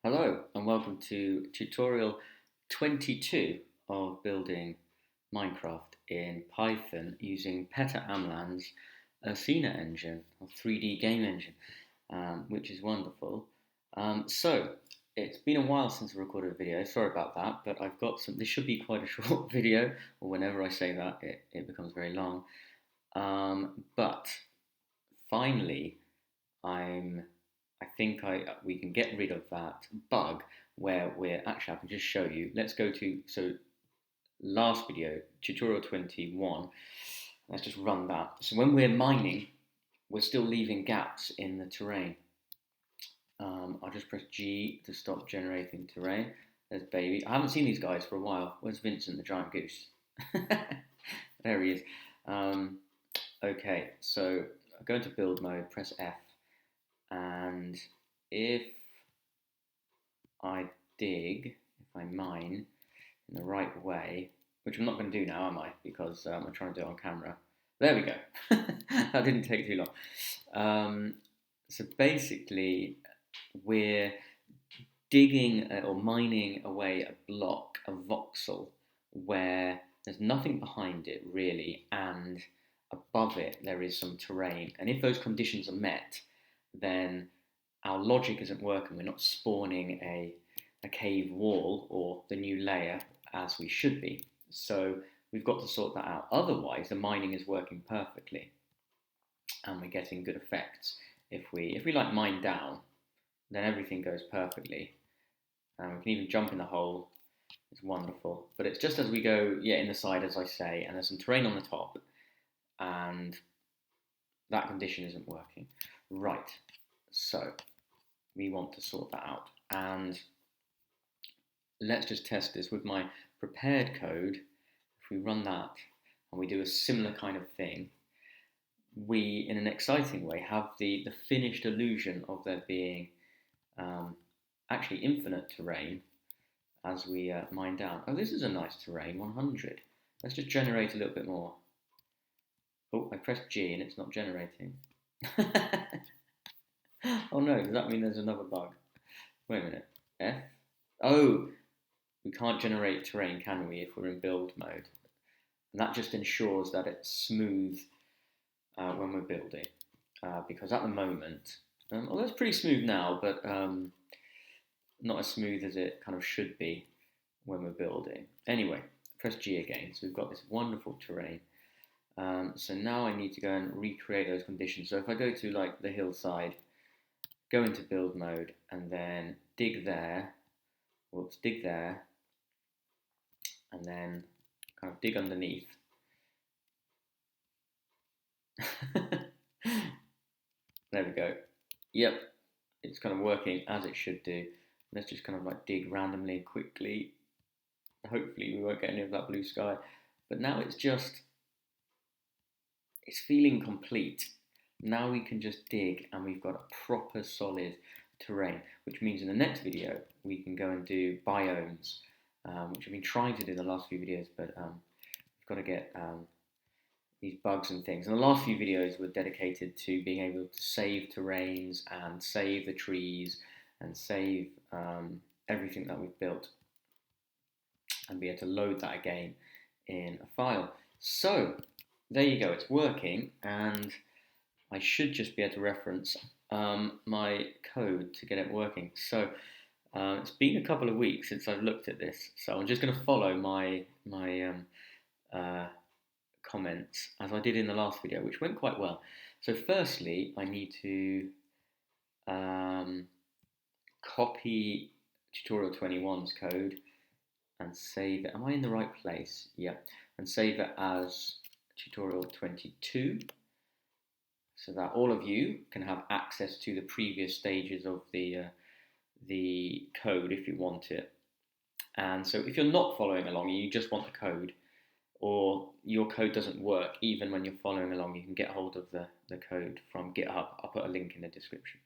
Hello and welcome to tutorial 22 of building Minecraft in Python using Peter Amland's ursina engine, or 3D game engine, which is wonderful. So it's been a while since I recorded a video, sorry about that, but I've got some, this should be quite a short video, or whenever I say that it becomes very long. But finally, we can get rid of that bug where I can just show you. Let's go to, last video, tutorial 21. Let's just run that. So when we're mining, we're still leaving gaps in the terrain. I'll just press G to stop generating terrain. There's Baby. I haven't seen these guys for a while. Where's Vincent the giant goose? There he is. Okay, so I go into build mode, press F, and if I mine in the right way, which I'm not going to do now, am I? Because I'm trying to do it on camera. There we go. That didn't take too long. So basically, we're digging or mining away a block, a voxel, where there's nothing behind it really, and above it there is some terrain. And if those conditions are met, then our logic isn't working. We're not spawning a cave wall or the new layer as we should be. So we've got to sort that out. Otherwise, the mining is working perfectly and we're getting good effects. If we like mine down, then everything goes perfectly. We can even jump in the hole. It's wonderful. But it's just as we go, in the side, as I say, and there's some terrain on the top, and that condition isn't working. Right, so we want to sort that out. And let's just test this with my prepared code. If we run that and we do a similar kind of thing, we, in an exciting way, have the finished illusion of there being actually infinite terrain as we mine down. Oh, this is a nice terrain, 100. Let's just generate a little bit more. Oh, I pressed G and it's not generating. Oh no, does that mean there's another bug? Wait a minute. F? Oh, we can't generate terrain, can we, if we're in build mode? And that just ensures that it's smooth when we're building. Because at the moment, well, it's pretty smooth now, but not as smooth as it kind of should be when we're building. Anyway, press G again. So we've got this wonderful terrain. So now I need to go and recreate those conditions. So if I go to like the hillside, go into build mode, and then dig there, dig there, and then kind of dig underneath. There we go. Yep, it's kind of working as it should do. Let's just kind of like dig randomly and quickly. Hopefully we won't get any of that blue sky. But now it's feeling complete. Now we can just dig and we've got a proper solid terrain, which means in the next video we can go and do biomes, which I've been trying to do in the last few videos, but we've got to get these bugs and things. And the last few videos were dedicated to being able to save terrains and save the trees and save everything that we've built and be able to load that again in a file. So there you go, it's working, and I should just be able to reference my code to get it working. So it's been a couple of weeks since I've looked at this, so I'm just going to follow my comments as I did in the last video, which went quite well. So firstly, I need to copy tutorial 21's code and save it. Am I in the right place? Yeah. And save it as tutorial 22, so that all of you can have access to the previous stages of the code if you want it. And so if you're not following along, you just want the code, or your code doesn't work even when you're following along, you can get hold of the code from GitHub. I'll put a link in the description.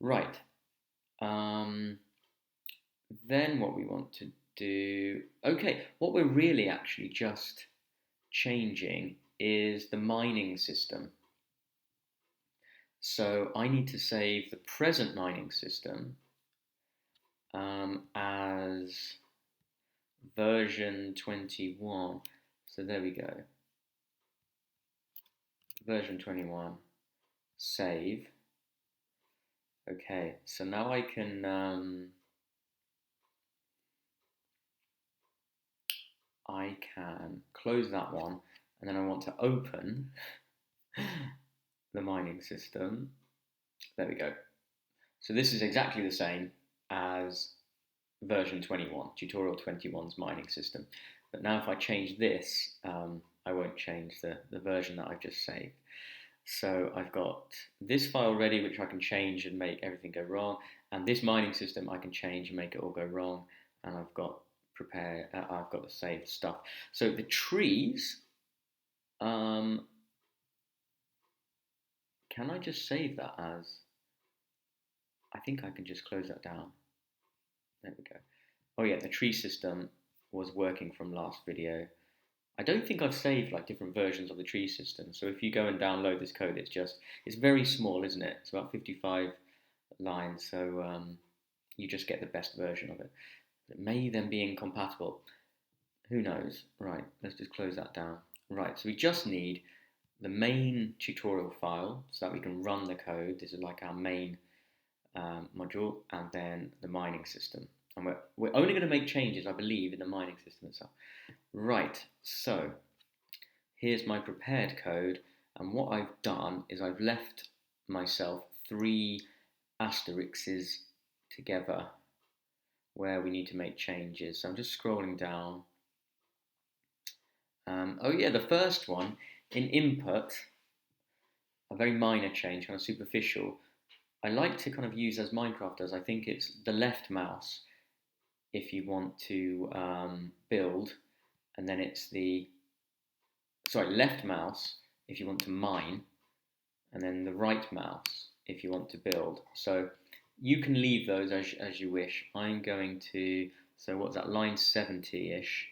Right. Then what we want to do, okay, what we're really actually just changing is the mining system. So I need to save the present mining system as version 21. So there we go. Version 21. Save. Okay, so now I can close that one, and then I want to open the mining system. There we go. So this is exactly the same as version 21, tutorial 21's mining system. But now if I change this, I won't change the version that I've just saved. So I've got this file ready, which I can change and make everything go wrong. And this mining system I can change and make it all go wrong. And I've got I've got the saved stuff. So the trees, can I just save that as, I think I can just close that down. There we go. Oh yeah, the tree system was working from last video. I don't think I've saved like different versions of the tree system. So if you go and download this code, it's very small, isn't it? It's about 55 lines. So you just get the best version of it. It may then be incompatible. Who knows? Right, let's just close that down. Right, so we just need the main tutorial file so that we can run the code. This is like our main module, and then the mining system. And we're only going to make changes, I believe, in the mining system itself. Right, so here's my prepared code, and what I've done is I've left myself 3 asterisks together where we need to make changes. So I'm just scrolling down. Oh yeah, the first one, in input, a very minor change, kind of superficial. I like to kind of use as Minecraft does. I think it's the left mouse if you want to build, and then it's left mouse if you want to mine, and then the right mouse if you want to build. So you can leave those as you wish. I'm going to, so what's that, line 70-ish.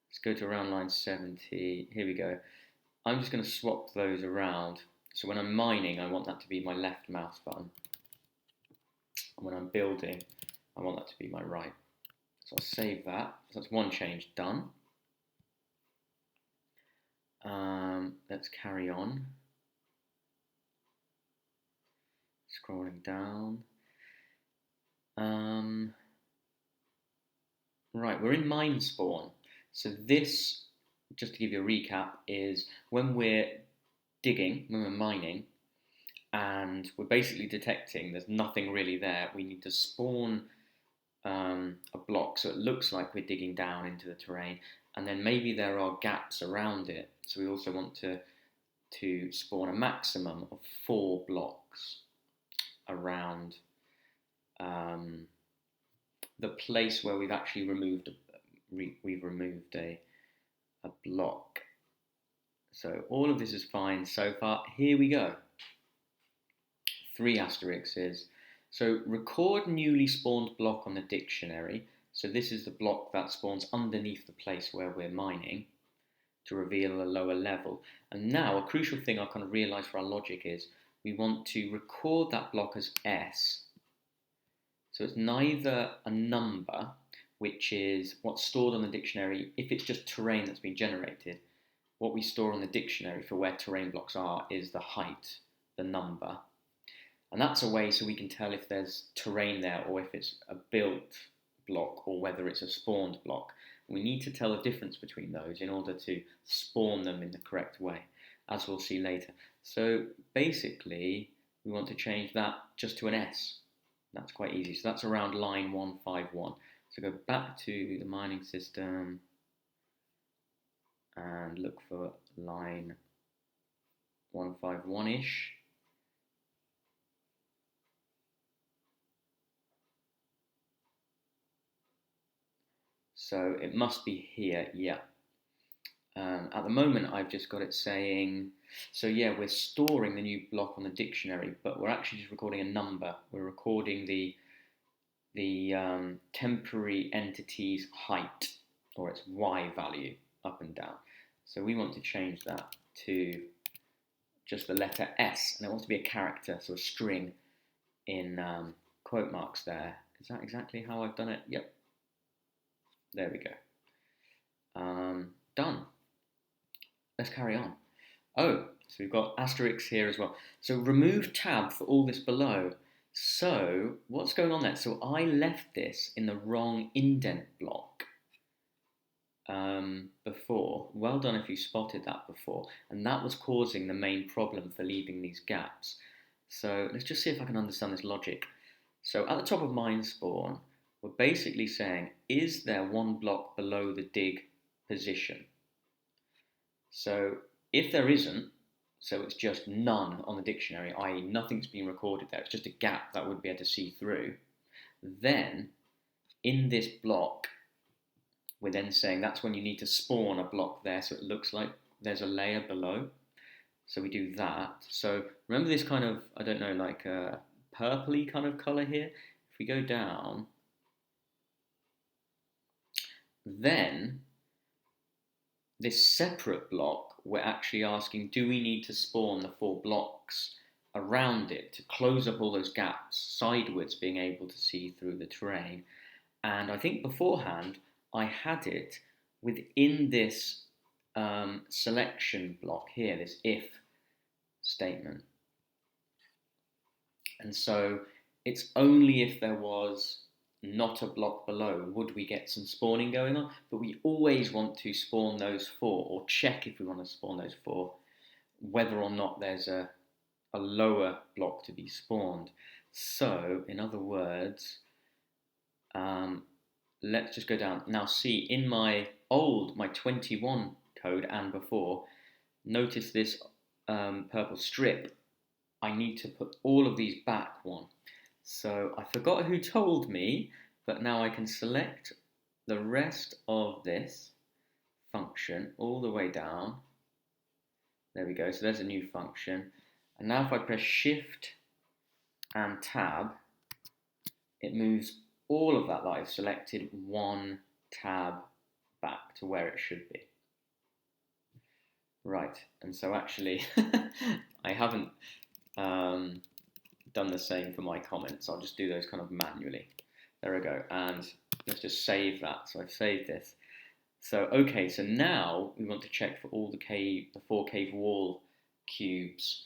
Let's go to around line 70. Here we go. I'm just going to swap those around. So when I'm mining, I want that to be my left mouse button. And when I'm building, I want that to be my right. So I'll save that. So that's one change done. Let's carry on. Scrolling down. Right, we're in mine spawn. So this, just to give you a recap, is when we're digging, when we're mining, and we're basically detecting there's nothing really there. We need to spawn a block so it looks like we're digging down into the terrain, and then maybe there are gaps around it. So we also want to spawn a maximum of 4 blocks around the place where we've actually removed a block. So all of this is fine so far. Here we go. 3 asterisks. So record newly spawned block on the dictionary. So this is the block that spawns underneath the place where we're mining to reveal a lower level. And now a crucial thing I kind of realised for our logic is we want to record that block as S. So it's neither a number, which is what's stored on the dictionary. If it's just terrain that's been generated, what we store on the dictionary for where terrain blocks are is the height, the number. And that's a way so we can tell if there's terrain there or if it's a built block or whether it's a spawned block. We need to tell the difference between those in order to spawn them in the correct way, as we'll see later. So basically, we want to change that just to an S. That's quite easy. So that's around line 151. So go back to the mining system and look for line 151-ish. So it must be here, yeah. At the moment, I've just got it saying, so yeah, we're storing the new block on the dictionary, but we're actually just recording a number. We're recording the temporary entity's height, or its Y value, up and down. So we want to change that to just the letter S, and it wants to be a character, so a string in quote marks there. Is that exactly how I've done it? Yep. There we go. Done. Let's carry on. Oh, so we've got asterisks here as well. So remove tab for all this below. So what's going on there? So I left this in the wrong indent block before. Well done if you spotted that before. And that was causing the main problem for leaving these gaps. So let's just see if I can understand this logic. So at the top of mine spawn, we're basically saying, is there one block below the dig position? So if there isn't, so it's just none on the dictionary, i.e. nothing's been recorded there, it's just a gap that would be able to see through, then in this block, we're then saying that's when you need to spawn a block there so it looks like there's a layer below. So we do that. So remember this kind of, I don't know, like a purpley kind of colour here? If we go down, then this separate block, we're actually asking, do we need to spawn the 4 blocks around it to close up all those gaps sideways, being able to see through the terrain? And I think beforehand, I had it within this selection block here, this if statement. And so it's only if there was not a block below would we get some spawning going on, but we always want to spawn those 4, or check if we want to spawn those 4, whether or not there's a lower block to be spawned. So in other words, let's just go down. Now see, in my 21 code and before, notice this purple strip, I need to put all of these back 1. So I forgot who told me, but now I can select the rest of this function all the way down. There we go, so there's a new function. And now if I press Shift and Tab, it moves all of that I've selected 1 tab back to where it should be. Right, and so actually, I haven't done the same for my comments. I'll just do those kind of manually. There we go, and let's just save that. So I've saved this. So okay, so now we want to check for all the 4 cave wall cubes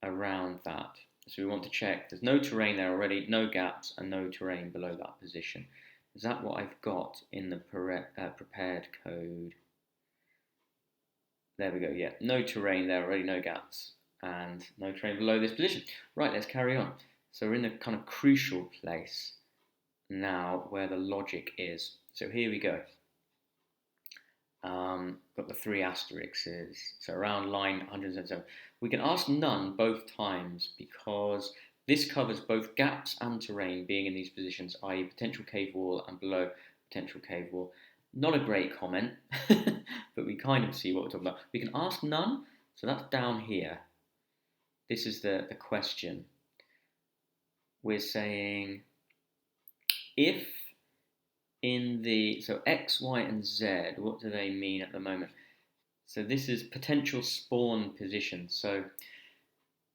around that. So we want to check there's no terrain there already, no gaps, and no terrain below that position. Is that what I've got in the prepared code? There we go, yeah, no terrain there already, no gaps, and no terrain below this position. Right, let's carry on. So we're in the kind of crucial place now where the logic is. So here we go. Got the 3 asterisks, so around line 177. We can ask none both times because this covers both gaps and terrain being in these positions, i.e. potential cave wall and below potential cave wall. Not a great comment, but we kind of see what we're talking about. We can ask none, so that's down here. This is the question. We're saying if in the, so X, Y, and Z, what do they mean at the moment? So this is potential spawn position. So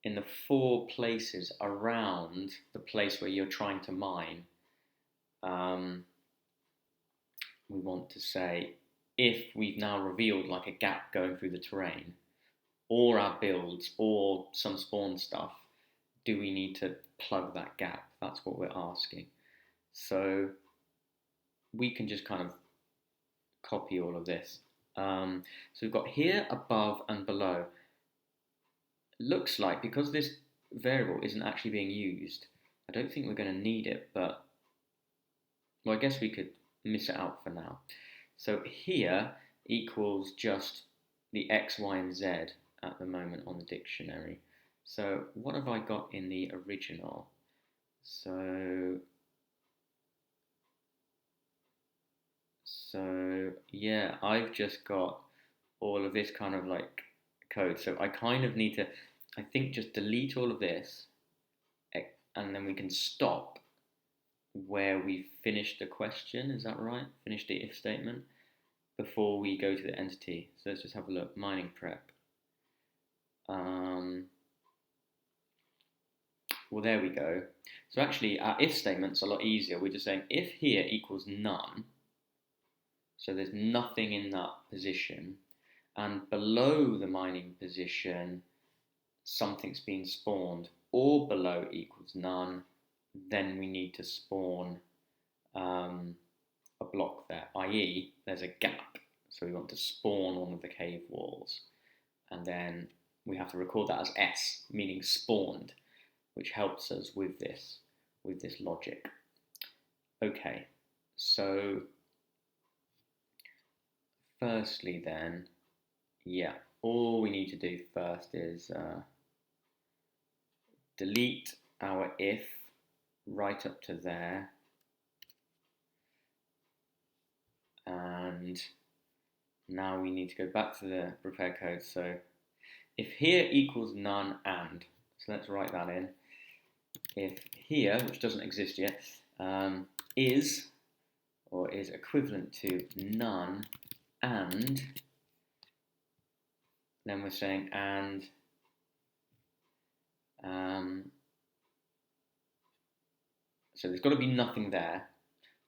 in the 4 places around the place where you're trying to mine, we want to say if we've now revealed like a gap going through the terrain, or our builds, or some spawn stuff, do we need to plug that gap? That's what we're asking. So we can just kind of copy all of this. So we've got here, above, and below. It looks like, because this variable isn't actually being used, I don't think we're going to need it, but, well, I guess we could miss it out for now. So here equals just the X, Y, and Z at the moment on the dictionary. So what have I got in the original? So yeah, I've just got all of this kind of like code. So I kind of need to, I think, just delete all of this, and then we can stop where we've finished the question. Is that right? Finished the if statement before we go to the entity. So let's just have a look. Mining prep. Well, there we go. So actually, our if statement's a lot easier. We're just saying if here equals none, so there's nothing in that position, and below the mining position, something's been spawned, or below equals none, then we need to spawn a block there, i.e. there's a gap. So we want to spawn one of the cave walls. And then we have to record that as S, meaning spawned, which helps us with this logic. Okay, so firstly then, yeah, all we need to do first is delete our if right up to there, and now we need to go back to the prepare code. So if here equals none and, so let's write that in. If here, which doesn't exist yet, is equivalent to none and, then we're saying and so there's got to be nothing there.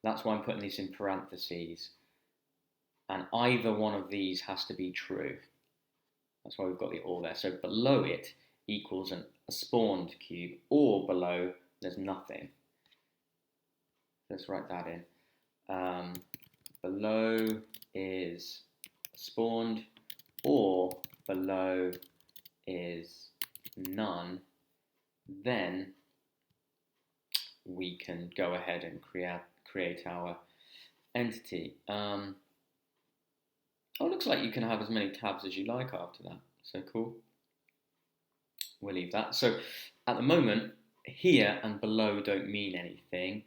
That's why I'm putting this in parentheses. And either one of these has to be true. That's why we've got the or there. So below it equals a spawned cube, or below there's nothing. Let's write that in. Below is spawned, or below is none. Then we can go ahead and create our entity. Oh, it looks like you can have as many tabs as you like after that. So cool. We'll leave that. So at the moment, here and below don't mean anything.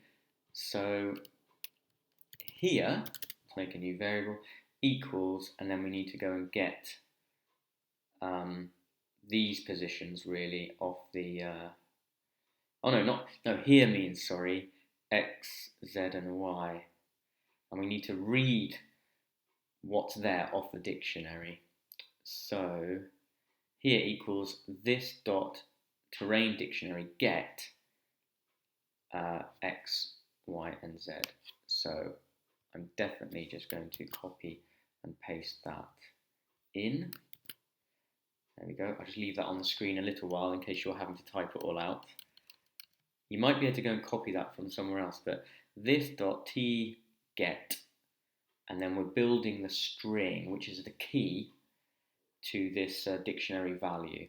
So here, let's make a new variable, equals, and then we need to go and get these positions really off the, here means, sorry, X, Z and Y. And we need to read what's there off the dictionary. So here equals this dot terrain dictionary get X, Y and Z. So I'm definitely just going to copy and paste that in. There we go. I'll just leave that on the screen a little while in case you're having to type it all out. You might be able to go and copy that from somewhere else, but this dot t get, and then we're building the string, which is the key to this dictionary value.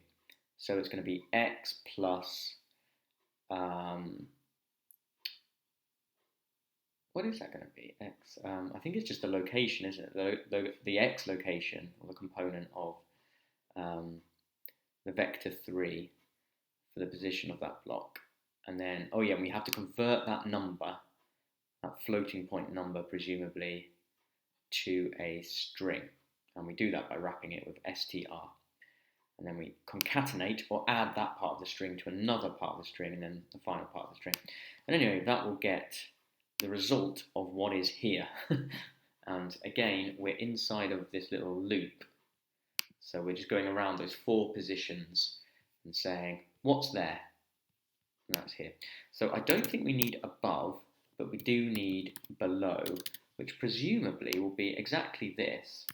So it's going to be x plus, what is that going to be? X, I think it's just the location, isn't it? The x location, or the component of the vector 3 for the position of that block. And then, oh yeah, we have to convert that number, that floating point number presumably, to a string. And we do that by wrapping it with str. And then we concatenate or add that part of the string to another part of the string, and then the final part of the string. And anyway, that will get the result of what is here. And again, we're inside of this little loop. So we're just going around those 4 positions and saying, what's there? And that's here. So I don't think we need above, but we do need below, which presumably will be exactly this,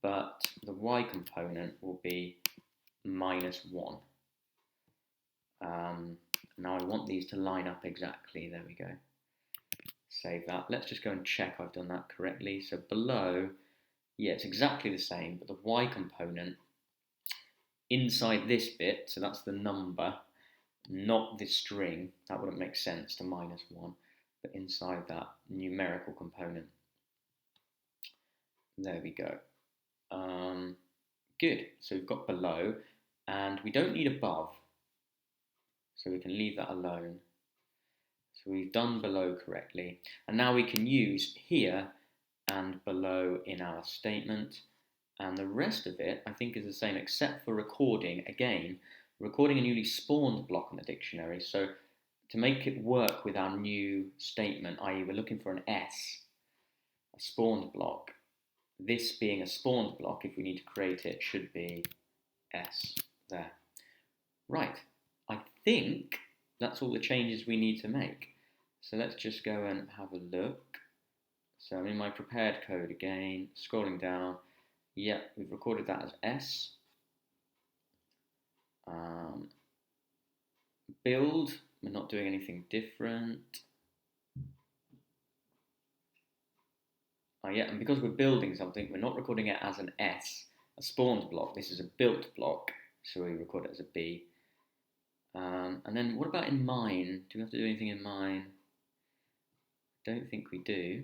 but the y component will be -1. Now I want these to line up exactly. There we go. Save that. Let's just go and check I've done that correctly. So below, yeah, it's exactly the same, but the y component inside this bit, so that's the number, not the string, that wouldn't make sense to -1, but inside that numerical component. There we go. Good, so we've got below, and we don't need above, so we can leave that alone. So we've done below correctly, and now we can use here and below in our statement, and the rest of it I think is the same except for recording, again, recording a newly spawned block in the dictionary. So to make it work with our new statement, i.e. we're looking for an S, a spawned block, this being a spawned block, if we need to create it, should be S there. Right, I think that's all the changes we need to make. So let's just go and have a look. So I'm in my prepared code again, scrolling down. Yep, we've recorded that as S. Build, we're not doing anything different. Oh yeah, and because we're building something, we're not recording it as an S, a spawned block. This is a built block, so we record it as a B. And then what about in mine? Do we have to do anything in mine? I don't think we do.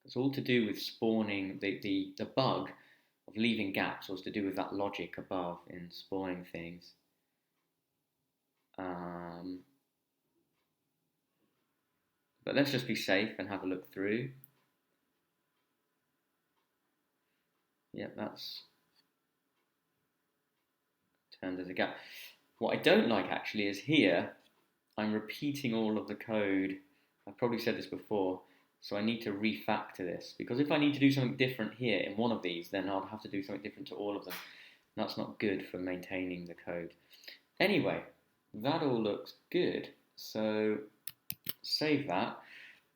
It's all to do with spawning. The bug of leaving gaps was to do with that logic above in spawning things. But let's just be safe and have a look through. Yep, that's turned as a gap. What I don't like actually is here, I'm repeating all of the code. I've probably said this before, so I need to refactor this, because if I need to do something different here in one of these, then I'll have to do something different to all of them. And that's not good for maintaining the code. Anyway, that all looks good. So save that.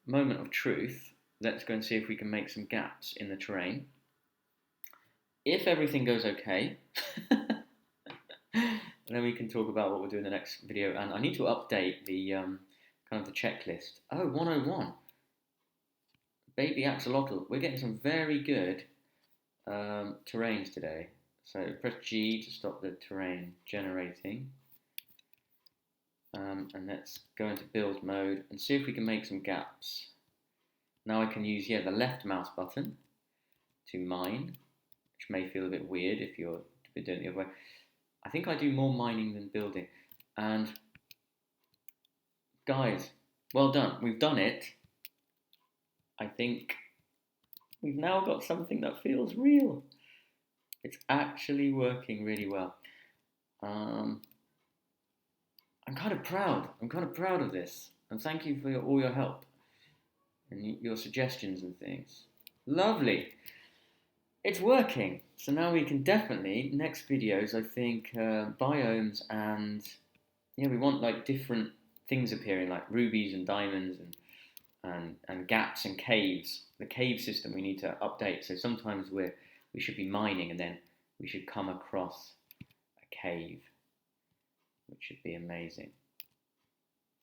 Moment of truth. Let's go and see if we can make some gaps in the terrain. If everything goes okay, then we can talk about what we'll do in the next video. And I need to update the kind of the checklist. Oh, 101. Baby axolotl. We're getting some very good terrains today. So press G to stop the terrain generating. And let's go into build mode and see if we can make some gaps. Now I can use, the left mouse button to mine, which may feel a bit weird if you're doing it the other way. I think I do more mining than building. And guys, well done. We've done it. I think we've now got something that feels real. It's actually working really well. I'm kind of proud. I'm kind of proud of this. And thank you for all your help and your suggestions and things. Lovely. It's working. So now we can definitely, next videos, I think, biomes and, we want like different things appearing, like rubies and diamonds and gaps and caves. The cave system we need to update. So sometimes we should be mining and then we should come across a cave, which should be amazing.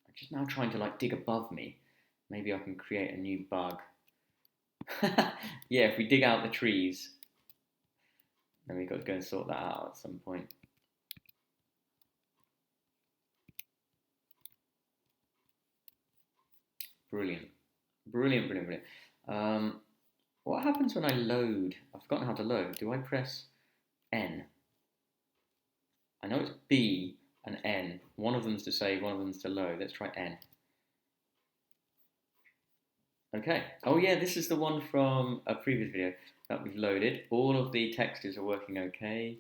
I'm just now trying to like dig above me. Maybe I can create a new bug. If we dig out the trees, then we've got to go and sort that out at some point. Brilliant. Brilliant, brilliant, brilliant. What happens when I load? I've forgotten how to load. Do I press N? I know it's B and N. One of them's to save, one of them's to load. Let's try N. Okay. Oh yeah, this is the one from a previous video that we've loaded. All of the textures are working okay.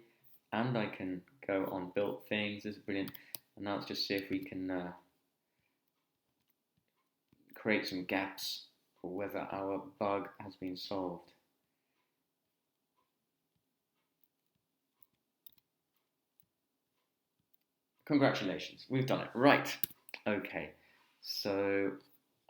And I can go on built things. This is brilliant. And now let's just see if we can create some gaps for whether our bug has been solved. Congratulations, we've done it. Right. Okay. So,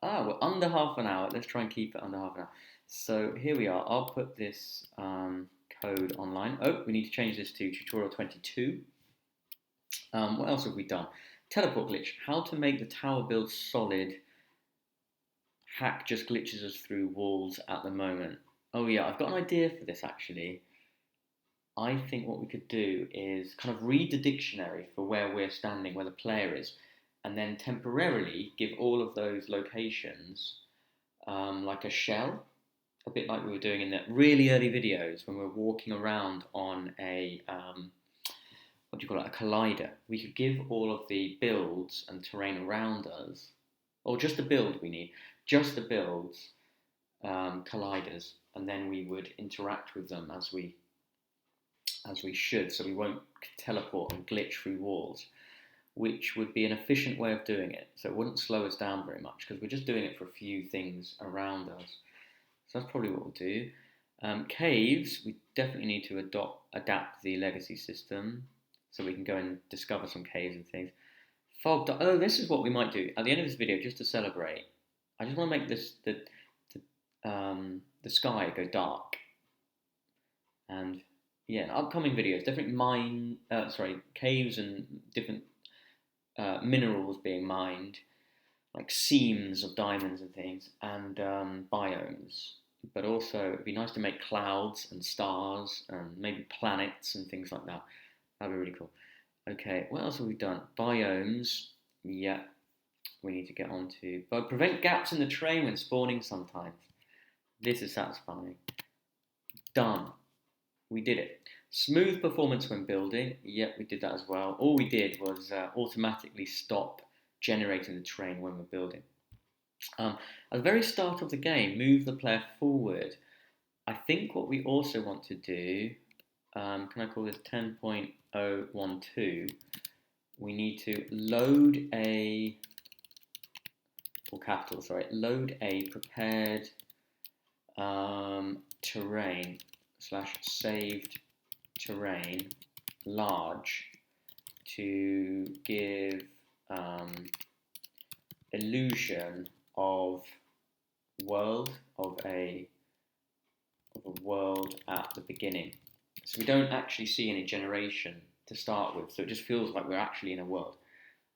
we're under half an hour. Let's try and keep it under half an hour. So here we are. I'll put this code online. Oh, we need to change this to tutorial 22. What else have we done? Teleport glitch. How to make the tower build solid. Hack just glitches us through walls at the moment. Oh yeah, I've got an idea for this actually. I think what we could do is kind of read the dictionary for where we're standing, where the player is, and then temporarily give all of those locations like a shell, a bit like we were doing in the really early videos when we were walking around on a, what do you call it, a collider. We could give all of the builds and terrain around us, or just the build we need, just the builds, colliders, and then we would interact with them as we should, so we won't teleport and glitch through walls, which would be an efficient way of doing it. So it wouldn't slow us down very much because we're just doing it for a few things around us. So that's probably what we'll do. Caves, we definitely need to adapt the legacy system so we can go and discover some caves and things. Oh, this is what we might do at the end of this video, just to celebrate. I just want to make the sky go dark, and yeah, in upcoming videos, different caves and different minerals being mined, like seams of diamonds and things, and biomes. But also, it'd be nice to make clouds and stars and maybe planets and things like that. That'd be really cool. Okay, what else have we done? Biomes. Yeah, we need to get on to. But prevent gaps in the terrain when spawning sometimes. This is satisfying. Done. We did it. Smooth performance when building. Yep, we did that as well. All we did was automatically stop generating the terrain when we're building. At the very start of the game, move the player forward. I think what we also want to do, can I call this 10.012? We need to load a, or capital, sorry, load a prepared terrain / saved terrain large to give illusion of a world at the beginning. So we don't actually see any generation to start with, so it just feels like we're actually in a world,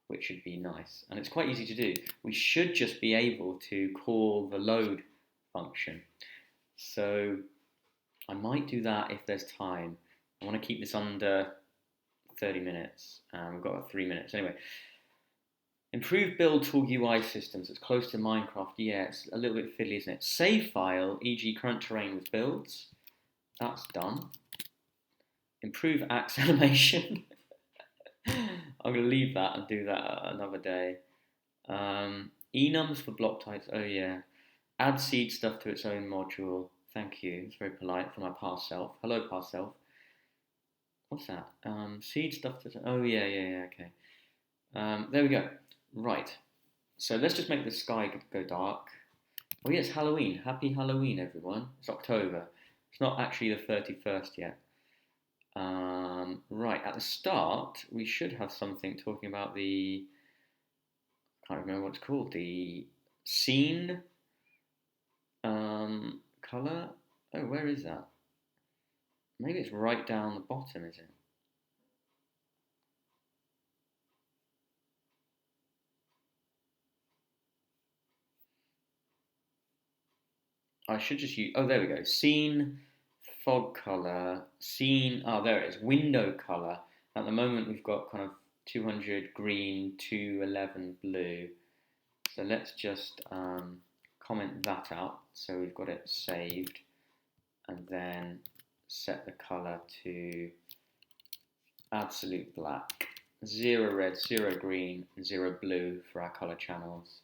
which should be nice. And it's quite easy to do. We should just be able to call the load function. So I might do that if there's time. I want to keep this under 30 minutes. We've got about 3 minutes. Anyway, improve build tool UI systems. It's close to Minecraft. Yeah, it's a little bit fiddly, isn't it? Save file, e.g. current terrain with builds. That's done. Improve axe animation. I'm going to leave that and do that another day. Enums for block types. Oh, yeah. Add seed stuff to its own module. Thank you. It's very polite from my past self. Hello, past self. What's that? Seed stuff to... Oh, yeah, okay. There we go. Right. So let's just make the sky go dark. Oh, yeah, it's Halloween. Happy Halloween, everyone. It's October. It's not actually the 31st yet. Right, at the start, we should have something talking about the... I can't remember what it's called. The scene colour. Oh, where is that? Maybe it's right down the bottom, is it? I should just use... Oh, there we go. Scene, fog colour, scene... Oh, there it is. Window colour. At the moment, we've got kind of 200 green, 211 blue. So let's just comment that out. So we've got it saved. And then set the colour to absolute black. 0 red, 0 green, 0 blue for our colour channels.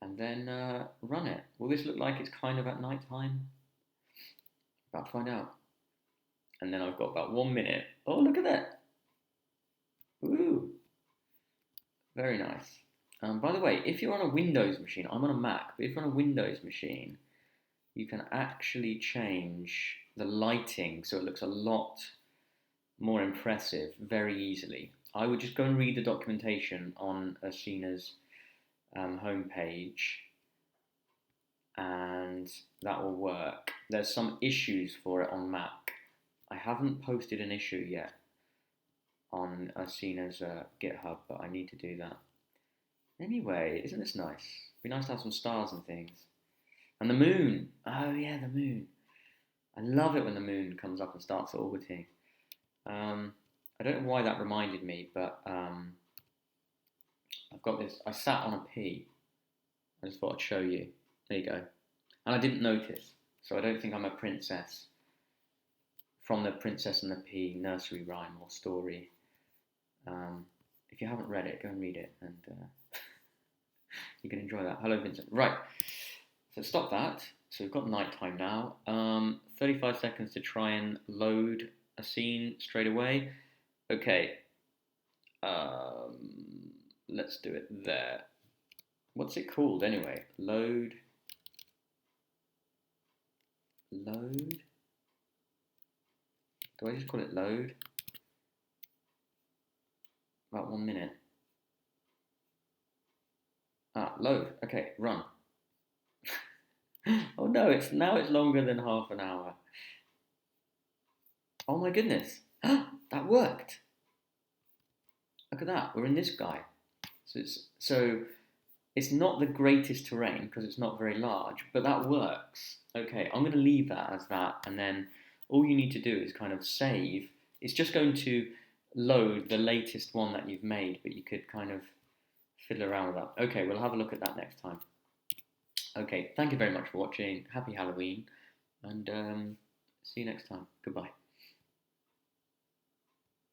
And then run it. Will this look like it's kind of at night time? About to find out. And then I've got about 1 minute. Oh, look at that. Ooh. Very nice. By the way, if you're on a Windows machine, I'm on a Mac, but if you're on a Windows machine, you can actually change the lighting so it looks a lot more impressive very easily. I would just go and read the documentation on Ursina's homepage, and that will work. There's some issues for it on Mac. I haven't posted an issue yet on Ursina's GitHub, but I need to do that. Anyway, isn't this nice? It'd be nice to have some stars and things. And the moon. Oh yeah, the moon. I love it when the moon comes up and starts orbiting. I don't know why that reminded me, but I've got this. I sat on a pea. I just thought I'd show you. There you go. And I didn't notice, so I don't think I'm a princess from the Princess and the Pea nursery rhyme or story. If you haven't read it, go and read it, and you can enjoy that. Hello, Vincent. Right, so stop that. So we've got nighttime now. 35 seconds to try and load a scene straight away. Okay, let's do it there. What's it called anyway? Load. Do I just call it load? About 1 minute. Load. Okay, run. Oh no, it's longer than half an hour. Oh my goodness. That worked. Look at that. We're in this guy. So it's not the greatest terrain because it's not very large, but that works. Okay, I'm going to leave that as that, and then all you need to do is kind of save. It's just going to load the latest one that you've made, but you could kind of fiddle around with that. Okay, we'll have a look at that next time. Okay, thank you very much for watching. Happy Halloween, and see you next time. Goodbye.